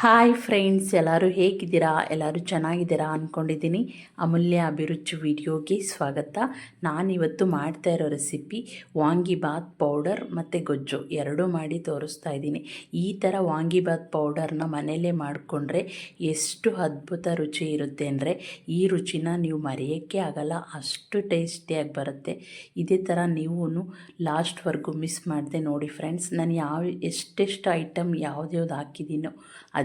Hi friends, ಎಲ್ಲರೂ ಹೇಗಿದ್ದೀರಾ? ಎಲ್ಲರೂ ಚೆನ್ನಾಗಿದ್ದೀರಾ ಅಂದ್ಕೊಂಡಿದ್ದೀನಿ. ಅಮೂಲ್ಯ ಅಭಿರುಚಿ ವಿಡಿಯೋಗೆ ಸ್ವಾಗತ. ನಾನಿವತ್ತು ಮಾಡ್ತಾ ಇರೋ ರೆಸಿಪಿ ವಾಂಗಿಬಾತ್ ಪೌಡರ್ ಮತ್ತು ಗೊಜ್ಜು ಎರಡೂ ಮಾಡಿ ತೋರಿಸ್ತಾ ಇದ್ದೀನಿ. ಈ ಥರ ವಾಂಗಿಬಾತ್ ಪೌಡರ್ನ ಮನೆಯಲ್ಲೇ ಮಾಡಿಕೊಂಡ್ರೆ ಎಷ್ಟು ಅದ್ಭುತ ರುಚಿ ಇರುತ್ತೆ ಅಂದರೆ ಈ ರುಚಿನ ನೀವು ಮರೆಯೋಕ್ಕೆ ಆಗಲ್ಲ, ಅಷ್ಟು ಟೇಸ್ಟಿಯಾಗಿ ಬರುತ್ತೆ. ಇದೇ ಥರ ನೀವು ಲಾಸ್ಟ್ವರೆಗೂ ಮಿಸ್ ಮಾಡಿದೆ ನೋಡಿ ಫ್ರೆಂಡ್ಸ್. ನಾನು ಎಷ್ಟೆಷ್ಟು ಐಟಮ್ ಯಾವ್ದ್ಯಾವ್ದು ಹಾಕಿದ್ದೀನೋ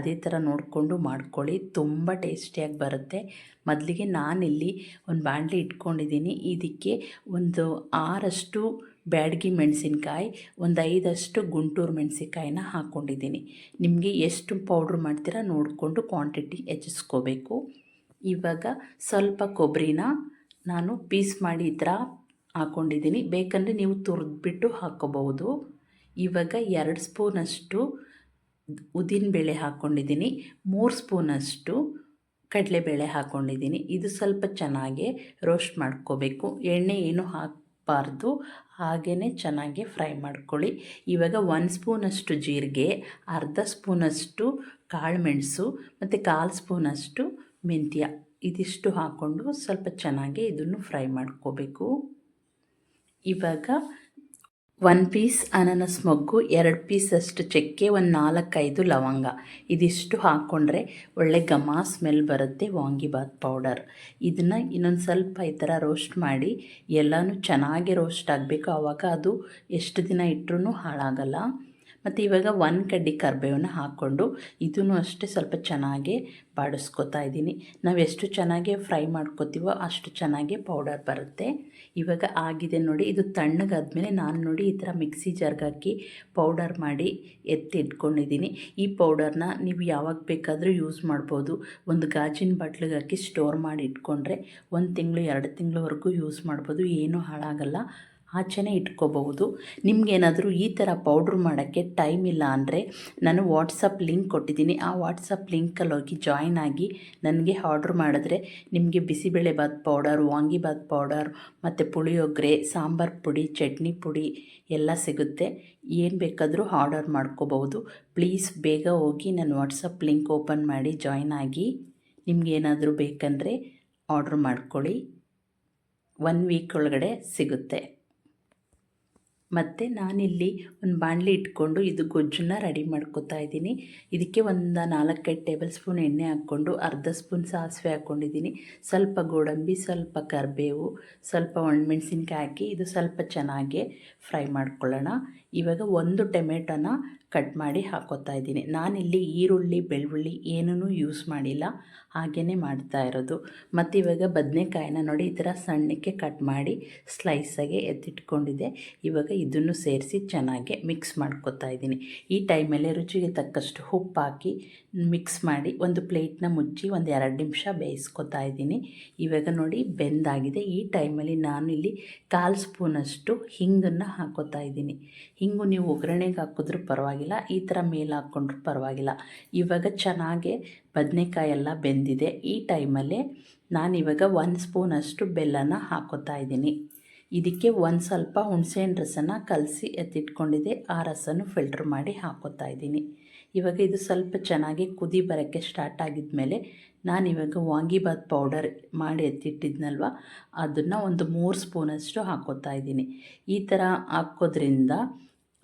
ಅದೇ ಥರ ನೋಡಿಕೊಂಡು ಮಾಡ್ಕೊಳ್ಳಿ, ತುಂಬ ಟೇಸ್ಟಿಯಾಗಿ ಬರುತ್ತೆ. ಮೊದಲಿಗೆ ನಾನಿಲ್ಲಿ ಒಂದು ಬಾಣಲಿ ಇಟ್ಕೊಂಡಿದ್ದೀನಿ. ಇದಕ್ಕೆ ಒಂದು 6 ಬ್ಯಾಡಗಿ ಮೆಣಸಿನ್ಕಾಯಿ, ಒಂದು 5 ಗುಂಟೂರು ಮೆಣಸಿನ್ಕಾಯಿನ ಹಾಕ್ಕೊಂಡಿದ್ದೀನಿ. ನಿಮಗೆ ಎಷ್ಟು ಪೌಡ್ರ್ ಮಾಡ್ತೀರಾ ನೋಡಿಕೊಂಡು ಕ್ವಾಂಟಿಟಿ ಹೆಚ್ಚಿಸ್ಕೋಬೇಕು. ಇವಾಗ ಸ್ವಲ್ಪ ಕೊಬ್ಬರಿನ ನಾನು ಪೀಸ್ ಮಾಡಿ ಈ ಥರ ಹಾಕ್ಕೊಂಡಿದ್ದೀನಿ. ಬೇಕಂದರೆ ನೀವು ತುರಿದ್ಬಿಟ್ಟು ಹಾಕ್ಕೋಬಹುದು. ಇವಾಗ 2 ಸ್ಪೂನಷ್ಟು ಉದ್ದಿನಬೇಳೆ ಹಾಕ್ಕೊಂಡಿದ್ದೀನಿ, 3 ಸ್ಪೂನಷ್ಟು ಕಡಲೆಬೇಳೆ ಹಾಕ್ಕೊಂಡಿದ್ದೀನಿ. ಇದು ಸ್ವಲ್ಪ ಚೆನ್ನಾಗಿ ರೋಸ್ಟ್ ಮಾಡ್ಕೋಬೇಕು. ಎಣ್ಣೆ ಏನು ಹಾಕಬಾರ್ದು, ಹಾಗೇ ಚೆನ್ನಾಗಿ ಫ್ರೈ ಮಾಡ್ಕೊಳ್ಳಿ. ಇವಾಗ 1 ಸ್ಪೂನಷ್ಟು ಜೀರಿಗೆ, ಅರ್ಧ ಸ್ಪೂನಷ್ಟು ಕಾಳುಮೆಣಸು ಮತ್ತು 1/4 ಸ್ಪೂನಷ್ಟು ಮೆಂತ್ಯ, ಇದಿಷ್ಟು ಹಾಕ್ಕೊಂಡು ಸ್ವಲ್ಪ ಚೆನ್ನಾಗಿ ಇದನ್ನು ಫ್ರೈ ಮಾಡ್ಕೋಬೇಕು. ಇವಾಗ 1 ಪೀಸ್ ಅನಾನಸ್ ಮೊಗ್ಗು, 2 ಪೀಸಷ್ಟು ಚಕ್ಕೆ, ಒಂದು 4-5 ಲವಂಗ, ಇದಿಷ್ಟು ಹಾಕ್ಕೊಂಡ್ರೆ ಒಳ್ಳೆ ಘಮ ಸ್ಮೆಲ್ ಬರುತ್ತೆ ವಾಂಗಿಬಾತ್ ಪೌಡರ್. ಇದನ್ನು ಇನ್ನೊಂದು ಸ್ವಲ್ಪ ಈ ಥರ ರೋಸ್ಟ್ ಮಾಡಿ, ಎಲ್ಲನೂ ಚೆನ್ನಾಗಿ ರೋಸ್ಟ್ ಆಗಬೇಕು. ಆವಾಗ ಅದು ಎಷ್ಟು ದಿನ ಇಟ್ಟರೂ ಹಾಳಾಗಲ್ಲ. ಮತ್ತು ಇವಾಗ 1 ಕಡ್ಡಿ ಕರಿಬೇವನ್ನ ಹಾಕ್ಕೊಂಡು ಇದನ್ನು ಅಷ್ಟೇ ಸ್ವಲ್ಪ ಚೆನ್ನಾಗಿ ಬಾಡಿಸ್ಕೊತಾ ಇದ್ದೀನಿ. ನಾವು ಎಷ್ಟು ಚೆನ್ನಾಗಿ ಫ್ರೈ ಮಾಡ್ಕೋತೀವೋ ಅಷ್ಟು ಚೆನ್ನಾಗಿ ಪೌಡರ್ ಬರುತ್ತೆ. ಇವಾಗ ಆಗಿದೆ ನೋಡಿ. ಇದು ತಣ್ಣಗಾದ್ಮೇಲೆ ನಾನು ನೋಡಿ ಈ ಥರ ಮಿಕ್ಸಿ ಜಾರ್ಗೆ ಹಾಕಿ ಪೌಡರ್ ಮಾಡಿ ಎತ್ತಿಟ್ಕೊಂಡಿದ್ದೀನಿ. ಈ ಪೌಡರ್ನ ನೀವು ಯಾವಾಗ ಬೇಕಾದರೂ ಯೂಸ್ ಮಾಡ್ಬೋದು. ಒಂದು ಗಾಜಿನ ಬಾಟ್ಲಿಗೆ ಹಾಕಿ ಸ್ಟೋರ್ ಮಾಡಿ ಇಟ್ಕೊಂಡ್ರೆ 1 ತಿಂಗಳು 2 ತಿಂಗಳವರೆಗೂ ಯೂಸ್ ಮಾಡ್ಬೋದು, ಏನೂ ಹಾಳಾಗಲ್ಲ, ಆಚೆನೇ ಇಟ್ಕೋಬಹುದು. ನಿಮಗೇನಾದರೂ ಈ ಥರ ಪೌಡ್ರ್ ಮಾಡೋಕ್ಕೆ ಟೈಮ್ ಇಲ್ಲ ಅಂದರೆ ನಾನು ವಾಟ್ಸಪ್ ಲಿಂಕ್ ಕೊಟ್ಟಿದ್ದೀನಿ. ಆ ವಾಟ್ಸಪ್ ಲಿಂಕಲ್ಲಿ ಹೋಗಿ ಜಾಯ್ನ್ ಆಗಿ ನನಗೆ ಆರ್ಡ್ರ್ ಮಾಡಿದ್ರೆ ನಿಮಗೆ ಬಿಸಿಬೇಳೆಬಾತ್ ಪೌಡರ್, ವಾಂಗಿಬಾತ್ ಪೌಡರ್ ಮತ್ತು ಪುಳಿಯೋಗರೆ, ಸಾಂಬಾರು ಪುಡಿ, ಚಟ್ನಿ ಪುಡಿ ಎಲ್ಲ ಸಿಗುತ್ತೆ. ಏನು ಬೇಕಾದರೂ ಆರ್ಡರ್ ಮಾಡ್ಕೋಬಹುದು. ಪ್ಲೀಸ್ ಬೇಗ ಹೋಗಿ ನನ್ನ ವಾಟ್ಸಪ್ ಲಿಂಕ್ ಓಪನ್ ಮಾಡಿ ಜಾಯ್ನ್ ಆಗಿ ನಿಮಗೇನಾದರೂ ಬೇಕಂದರೆ ಆರ್ಡ್ರ್ ಮಾಡ್ಕೊಳ್ಳಿ. 1 ವೀಕ್ ಒಳಗಡೆ ಸಿಗುತ್ತೆ. ಮತ್ತು ನಾನಿಲ್ಲಿ ಒಂದು ಬಾಣಲಿ ಇಟ್ಕೊಂಡು ಇದು ಗೊಜ್ಜನ್ನ ರೆಡಿ ಮಾಡ್ಕೊತಾ ಇದ್ದೀನಿ. ಇದಕ್ಕೆ ಒಂದು 4-5 ಟೇಬಲ್ ಸ್ಪೂನ್ ಎಣ್ಣೆ ಹಾಕ್ಕೊಂಡು ಅರ್ಧ ಸ್ಪೂನ್ ಸಾಸಿವೆ ಹಾಕ್ಕೊಂಡಿದ್ದೀನಿ, ಸ್ವಲ್ಪ ಗೋಡಂಬಿ, ಸ್ವಲ್ಪ ಕರಿಬೇವು, ಸ್ವಲ್ಪ ಒಣಮೆಣಸಿನ್ಕಾಯಿ ಹಾಕಿ ಇದು ಸ್ವಲ್ಪ ಚೆನ್ನಾಗಿ ಫ್ರೈ ಮಾಡ್ಕೊಳ್ಳೋಣ. ಇವಾಗ 1 ಟೊಮೆಟೊನ ಕಟ್ ಮಾಡಿ ಹಾಕೋತಾ ಇದ್ದೀನಿ. ನಾನಿಲ್ಲಿ ಈರುಳ್ಳಿ, ಬೆಳ್ಳುಳ್ಳಿ ಏನೂ ಯೂಸ್ ಮಾಡಿಲ್ಲ, ಹಾಗೇ ಮಾಡ್ತಾ ಇರೋದು. ಮತ್ತು ಇವಾಗ ಬದನೆಕಾಯಿನ ನೋಡಿ ಈ ಥರ ಸಣ್ಣಕ್ಕೆ ಕಟ್ ಮಾಡಿ ಸ್ಲೈಸಾಗೆ ಎತ್ತಿಟ್ಕೊಂಡಿದ್ದೆ. ಇವಾಗ ಇದನ್ನು ಸೇರಿಸಿ ಚೆನ್ನಾಗಿ ಮಿಕ್ಸ್ ಮಾಡ್ಕೊತಾ ಇದ್ದೀನಿ. ಈ ಟೈಮಲ್ಲಿ ರುಚಿಗೆ ತಕ್ಕಷ್ಟು ಉಪ್ಪು ಹಾಕಿ ಮಿಕ್ಸ್ ಮಾಡಿ ಒಂದು ಪ್ಲೇಟ್ನ ಮುಚ್ಚಿ ಒಂದು 2 ನಿಮಿಷ ಬೇಯಿಸ್ಕೊತಾ ಇದ್ದೀನಿ. ಇವಾಗ ನೋಡಿ ಬೆಂದಾಗಿದೆ. ಈ ಟೈಮಲ್ಲಿ ನಾನು ಇಲ್ಲಿ 1/4 ಸ್ಪೂನಷ್ಟು ಹಿಂಗನ್ನು ಹಾಕೋತಾ ಇದ್ದೀನಿ. ಹಿಂಗು ನೀವು ಒಗ್ಗರಣೆಗೆ ಹಾಕಿದ್ರೂ ಪರವಾಗಿಲ್ಲ, ಈ ಥರ ಮೇಲೆ ಹಾಕ್ಕೊಂಡ್ರೂ ಪರವಾಗಿಲ್ಲ. ಇವಾಗ ಚೆನ್ನಾಗಿ ಬದನೆಕಾಯಿ ಎಲ್ಲ ಬೆಂದಿದೆ. ಈ ಟೈಮಲ್ಲೇ ನಾನಿವಾಗ 1 ಸ್ಪೂನಷ್ಟು ಬೆಲ್ಲನ ಹಾಕೋತಾ ಇದ್ದೀನಿ. ಇದಕ್ಕೆ ಒಂದು ಸ್ವಲ್ಪ ಹುಣಸೆಹಣ್ಣು ರಸನ ಕಲಸಿ ಎತ್ತಿಟ್ಕೊಂಡಿದ್ದೆ, ಆ ರಸನೂ ಫಿಲ್ಟ್ರ್ ಮಾಡಿ ಹಾಕೋತಾ ಇದ್ದೀನಿ. ಇವಾಗ ಇದು ಸ್ವಲ್ಪ ಚೆನ್ನಾಗಿ ಕುದಿ ಬರೋಕ್ಕೆ ಸ್ಟಾರ್ಟ್ ಆಗಿದ್ಮೇಲೆ ನಾನಿವಾಗ ವಾಂಗಿಬಾತ್ ಪೌಡರ್ ಮಾಡಿ ಎತ್ತಿಟ್ಟಿದ್ನಲ್ವ ಅದನ್ನು ಒಂದು 3 ಸ್ಪೂನಷ್ಟು ಹಾಕೋತಾ ಇದ್ದೀನಿ. ಈ ಥರ ಹಾಕೋದ್ರಿಂದ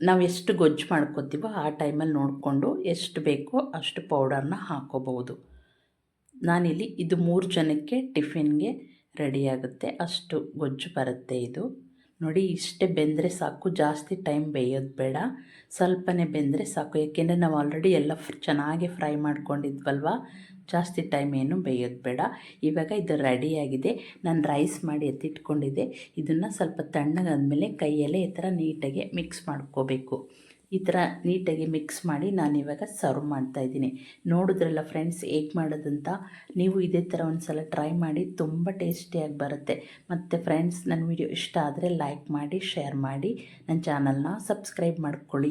ನಾವು ಎಷ್ಟು ಗೊಜ್ಜು ಮಾಡ್ಕೋತೀವೋ ಆ ಟೈಮಲ್ಲಿ ನೋಡಿಕೊಂಡು ಎಷ್ಟು ಬೇಕೋ ಅಷ್ಟು ಪೌಡರ್ನ ಹಾಕ್ಕೋಬಹುದು. ನಾನಿಲ್ಲಿ ಇದು 3 ಜನಕ್ಕೆ ಟಿಫಿನ್ಗೆ ರೆಡಿಯಾಗುತ್ತೆ, ಅಷ್ಟು ಗೊಜ್ಜು ಬರುತ್ತೆ. ಇದು ನೋಡಿ ಇಷ್ಟೇ ಬೆಂದರೆ ಸಾಕು, ಜಾಸ್ತಿ ಟೈಮ್ ಬೇಯೋದು ಬೇಡ, ಸ್ವಲ್ಪನೇ ಬೆಂದರೆ ಸಾಕು. ಏಕೆಂದರೆ ನಾವು ಆಲ್ರೆಡಿ ಎಲ್ಲ ಚೆನ್ನಾಗಿ ಫ್ರೈ ಮಾಡ್ಕೊಂಡಿದ್ವಲ್ವ, ಜಾಸ್ತಿ ಟೈಮ್ ಏನು ಬೇಯೋದು ಬೇಡ. ಇವಾಗ ಇದು ರೆಡಿಯಾಗಿದೆ. ನಾನು ರೈಸ್ ಮಾಡಿ ಎತ್ತಿಟ್ಕೊಂಡಿದ್ದೆ. ಇದನ್ನು ಸ್ವಲ್ಪ ತಣ್ಣಗಾದ್ಮೇಲೆ ಕೈಯಲ್ಲೇ ಈ ಥರ ನೀಟಾಗಿ ಮಿಕ್ಸ್ ಮಾಡ್ಕೋಬೇಕು. ಈ ಥರ ನೀಟಾಗಿ ಮಿಕ್ಸ್ ಮಾಡಿ ನಾನಿವಾಗ ಸರ್ವ್ ಮಾಡ್ತಾಯಿದ್ದೀನಿ. ನೋಡಿದ್ರಲ್ಲ ಫ್ರೆಂಡ್ಸ್ ಹೇಗೆ ಮಾಡೋದಂತ. ನೀವು ಇದೇ ಥರ ಒಂದು ಸಲ ಟ್ರೈ ಮಾಡಿ, ತುಂಬ ಟೇಸ್ಟಿಯಾಗಿ ಬರುತ್ತೆ. ಮತ್ತು ಫ್ರೆಂಡ್ಸ್ ನನ್ನ ವಿಡಿಯೋ ಇಷ್ಟ ಆದರೆ ಲೈಕ್ ಮಾಡಿ, ಶೇರ್ ಮಾಡಿ, ನನ್ನ ಚಾನಲ್ನ ಸಬ್ಸ್ಕ್ರೈಬ್ ಮಾಡ್ಕೊಳ್ಳಿ.